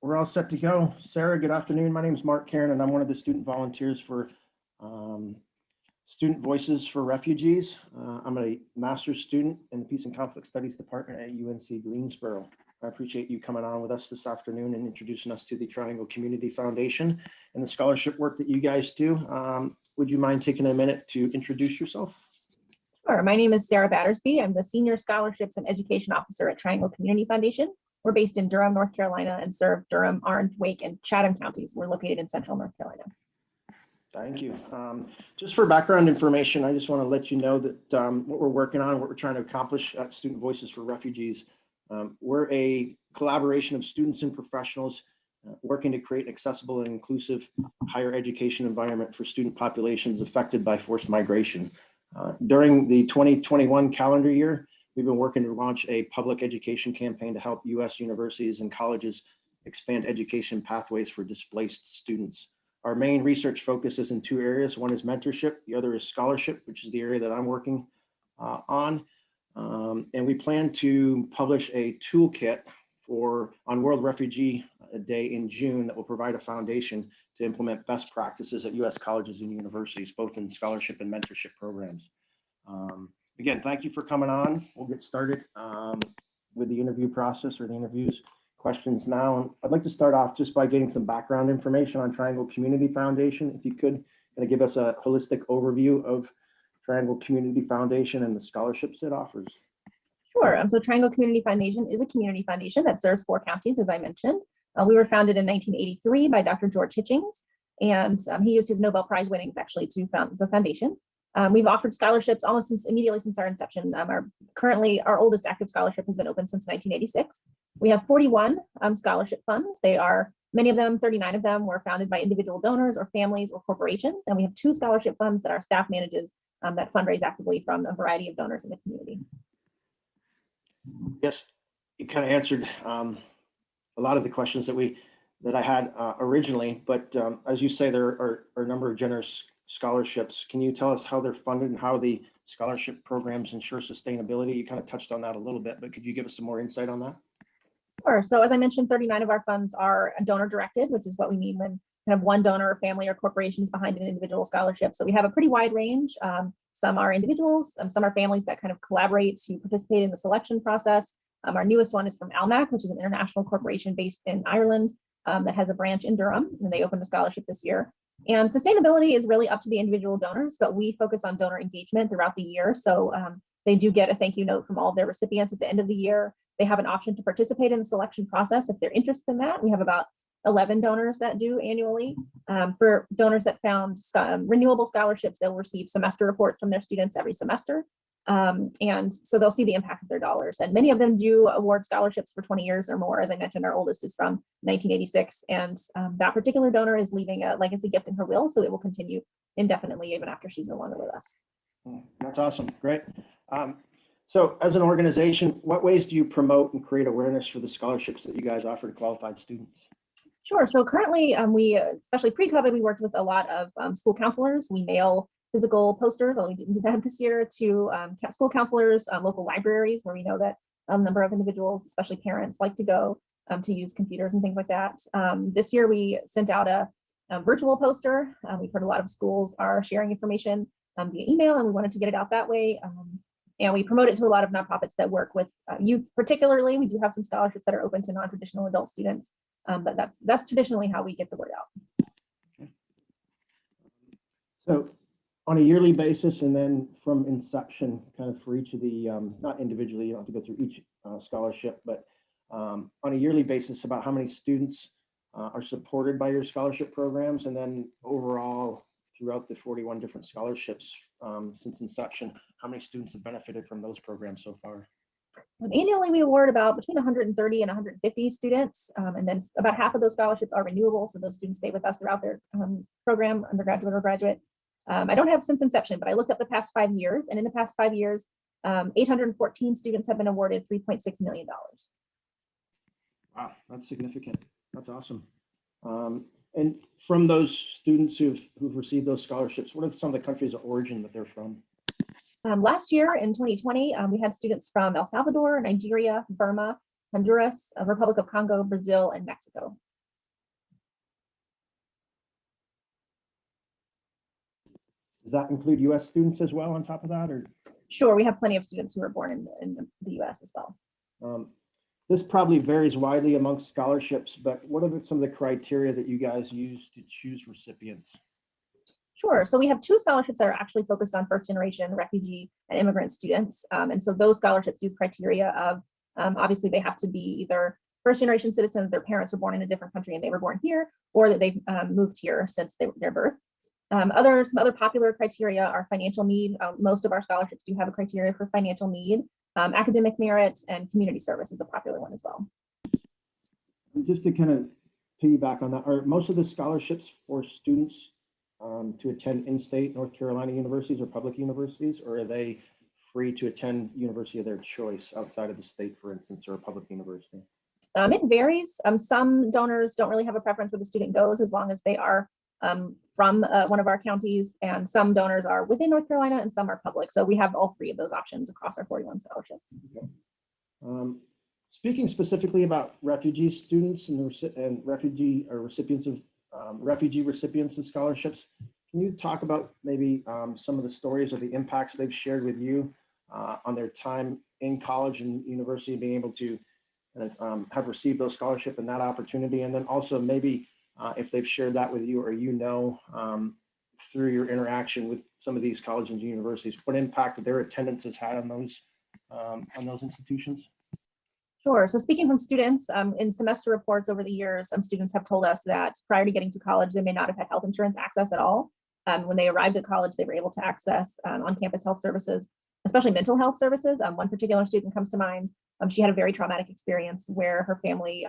We're all set to go. Sarah, good afternoon. My name is Mark Karen, and I'm one of the student volunteers for um, Student Voices for Refugees. I'm a master's student in the Peace and Conflict Studies Department at UNC Greensboro. I appreciate you coming on with us this afternoon and introducing us to the Triangle Community Foundation and the scholarship work that you guys do. Would you mind taking a minute to introduce yourself? Sure. My name is Sarah Battersby. I'm the Senior Scholarships and Education Officer at Triangle Community Foundation. We're based in Durham, North Carolina, and serve Durham, Orange, Wake, and Chatham counties. We're located in Central North Carolina. Thank you. Just for background information, I just want to let you know that what we're working on, what we're trying to accomplish at Student Voices for Refugees, we're a collaboration of students and professionals working to create an accessible and inclusive higher education environment for student populations affected by forced migration. During the 2021 calendar year, we've been working to launch a public education campaign to help U.S. universities and colleges expand education pathways for displaced students. Our main research focus is in two areas. One is mentorship, the other is scholarship, which is the area that I'm working on. And we plan to publish a toolkit on World Refugee Day in June that will provide a foundation to implement best practices at U.S. colleges and universities, both in scholarship and mentorship programs. Again, thank you for coming on. We'll get started with the interview process or the interviews questions now. I'd like to start off just by getting some background information on Triangle Community Foundation. If you could kind of give us a holistic overview of Triangle Community Foundation and the scholarships it offers. Sure. So Triangle Community Foundation is a community foundation that serves 4 counties, as I mentioned. We were founded in 1983 by Dr. George Hitchings, and he used his Nobel Prize winnings actually to found the foundation. We've offered scholarships almost immediately since our inception. Currently, our oldest active scholarship has been open since 1986. We have 41 scholarship funds. Many of them, 39 of them, were founded by individual donors or families or corporations. And we have 2 scholarship funds that our staff manages that fundraise actively from a variety of donors in the community. Yes, you kind of answered a lot of the questions that I had originally, but as you say, there are a number of generous scholarships. Can you tell us how they're funded and how the scholarship programs ensure sustainability? You kind of touched on that a little bit, but could you give us some more insight on that? Sure. So as I mentioned, 39 of our funds are donor directed, which is what we mean when kind of one donor or family or corporation is behind an individual scholarship. So we have a pretty wide range. Some are individuals, some are families that kind of collaborate to participate in the selection process. Our newest one is from Almac, which is an international corporation based in Ireland that has a branch in Durham, and they opened a scholarship this year. And sustainability is really up to the individual donors, but we focus on donor engagement throughout the year. So they do get a thank you note from all of their recipients at the end of the year. They have an option to participate in the selection process if they're interested in that. We have about 11 donors that do annually. For donors that found renewable scholarships, they'll receive semester reports from their students every semester. And so they'll see the impact of their dollars. And many of them do award scholarships for 20 years or more. As I mentioned, our oldest is from 1986. And that particular donor is leaving a legacy gift in her will. So it will continue indefinitely even after she's no longer with us. That's awesome. Great. So as an organization, what ways do you promote and create awareness for the scholarships that you guys offer to qualified students? Sure. So currently, especially pre-COVID, we worked with a lot of school counselors. We mail physical posters, although we didn't do that this year, to school counselors, local libraries, where we know that a number of individuals, especially parents, like to go to use computers and things like that. This year, we sent out a virtual poster. We've heard a lot of schools are sharing information via email, and we wanted to get it out that way. And we promote it to a lot of nonprofits that work with youth particularly. We do have some scholarships that are open to non-traditional adult students, but that's traditionally how we get the word out. Okay. So on a yearly basis, and then from inception, kind of for each of the, not individually, you don't have to go through each scholarship, but on a yearly basis, about how many students are supported by your scholarship programs, and then overall, throughout the 41 different scholarships since inception, how many students have benefited from those programs so far? Annually, we award about between 130 and 150 students, and then about half of those scholarships are renewable, so those students stay with us throughout their program, undergraduate or graduate. I don't have since inception, but I looked up the past 5 years, and in the past 5 years, 814 students have been awarded $3.6 million. Wow, that's significant. That's awesome. And from those students who've received those scholarships, what are some of the countries of origin that they're from? Last year in 2020, we had students from El Salvador, Nigeria, Burma, Honduras, Republic of Congo, Brazil, and Mexico. Does that include US students as well on top of that, or? Sure, we have plenty of students who are born in the US as well. This probably varies widely amongst scholarships, but what are some of the criteria that you guys use to choose recipients? Sure. So we have two scholarships that are actually focused on first generation refugee and immigrant students. And so those scholarships use criteria of obviously they have to be either first generation citizens, their parents were born in a different country and they were born here, or that they've moved here since their birth. Some other popular criteria are financial need. Most of our scholarships do have a criteria for financial need. Academic merit and community service is a popular one as well. Just to kind of piggyback on that, are most of the scholarships for students to attend in-state North Carolina universities or public universities, or are they free to attend university of their choice outside of the state, for instance, or a public university? It varies. Some donors don't really have a preference where the student goes as long as they are from one of our counties, and some donors are within North Carolina and some are public. So we have all three of those options across our 41 scholarships. Okay. Speaking specifically about refugee students and refugee or recipients of refugee recipients and scholarships, can you talk about maybe some of the stories or the impacts they've shared with you on their time in college and university, being able to have received those scholarship and that opportunity, and then also maybe if they've shared that with you, or through your interaction with some of these colleges and universities, what impact their attendance has had on those institutions? Sure. So speaking from students, in semester reports over the years, some students have told us that prior to getting to college, they may not have had health insurance access at all. When they arrived at college, they were able to access on-campus health services, especially mental health services. One particular student comes to mind. She had a very traumatic experience where her family,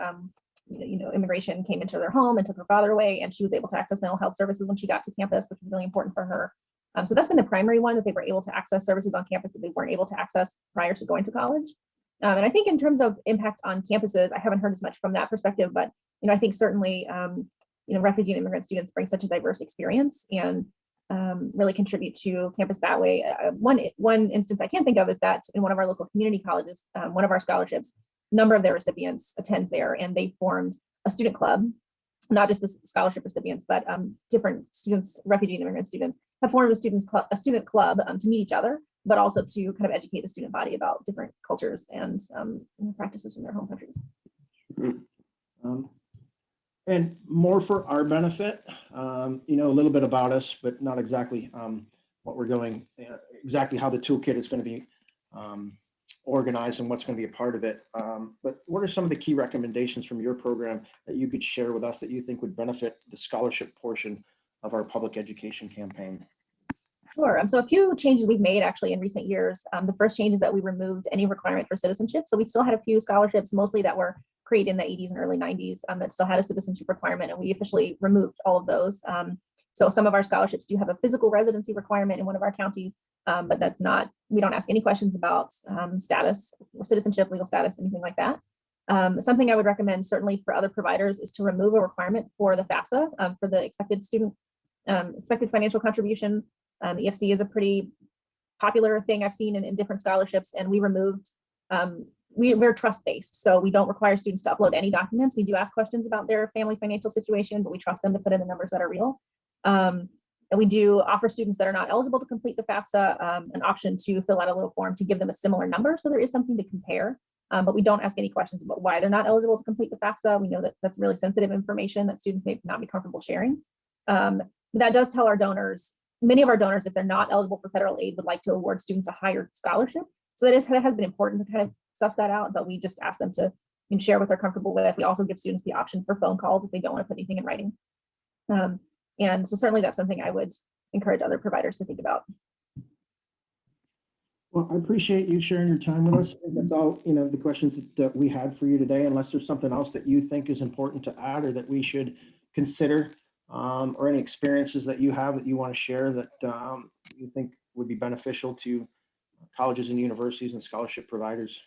immigration came into their home and took her father away, and she was able to access mental health services when she got to campus, which was really important for her. So that's been the primary one, that they were able to access services on campus that they weren't able to access prior to going to college. And I think in terms of impact on campuses, I haven't heard as much from that perspective, but I think certainly refugee and immigrant students bring such a diverse experience and really contribute to campus that way. One instance I can think of is that in one of our local community colleges, one of our scholarships, a number of their recipients attend there, and they formed a student club. Not just the scholarship recipients, but different students, refugee and immigrant students, have formed a student club to meet each other, but also to kind of educate the student body about different cultures and practices from their home countries. And more for our benefit, a little bit about us, but not exactly what we're going, exactly how the toolkit is going to be organized and what's going to be a part of it. But what are some of the key recommendations from your program that you could share with us that you think would benefit the scholarship portion of our public education campaign? Sure. So a few changes we've made actually in recent years. The first change is that we removed any requirement for citizenship. So we still had a few scholarships, mostly that were created in the 80s and early 90s, that still had a citizenship requirement, and we officially removed all of those. So some of our scholarships do have a physical residency requirement in one of our counties, but that's not, we don't ask any questions about status, or citizenship, legal status, anything like that. Something I would recommend certainly for other providers is to remove a requirement for the FAFSA, for the expected financial contribution. EFC is a pretty popular thing I've seen in different scholarships, and we removed, we're trust-based, so we don't require students to upload any documents. We do ask questions about their family financial situation, but we trust them to put in the numbers that are real. And we do offer students that are not eligible to complete the FAFSA an option to fill out a little form to give them a similar number, so there is something to compare. But we don't ask any questions about why they're not eligible to complete the FAFSA. We know that that's really sensitive information that students may not be comfortable sharing. But that does tell our donors, many of our donors, if they're not eligible for federal aid, would like to award students a higher scholarship. So that has been important to kind of suss that out, but we just ask them to share what they're comfortable with. We also give students the option for phone calls if they don't want to put anything in writing. And so certainly that's something I would encourage other providers to think about. Well, I appreciate you sharing your time with us. That's all, the questions that we had for you today, unless there's something else that you think is important to add or that we should consider, or any experiences that you have that you want to share that you think would be beneficial to colleges and universities and scholarship providers.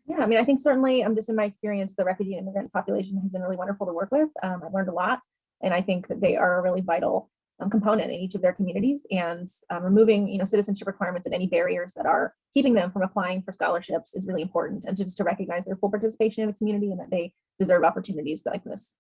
Yeah, I think certainly, just in my experience, the refugee and immigrant population has been really wonderful to work with. I've learned a lot, and I think that they are a really vital component in each of their communities, and removing citizenship requirements and any barriers that are keeping them from applying for scholarships is really important, and just to recognize their full participation in the community and that they deserve opportunities like this.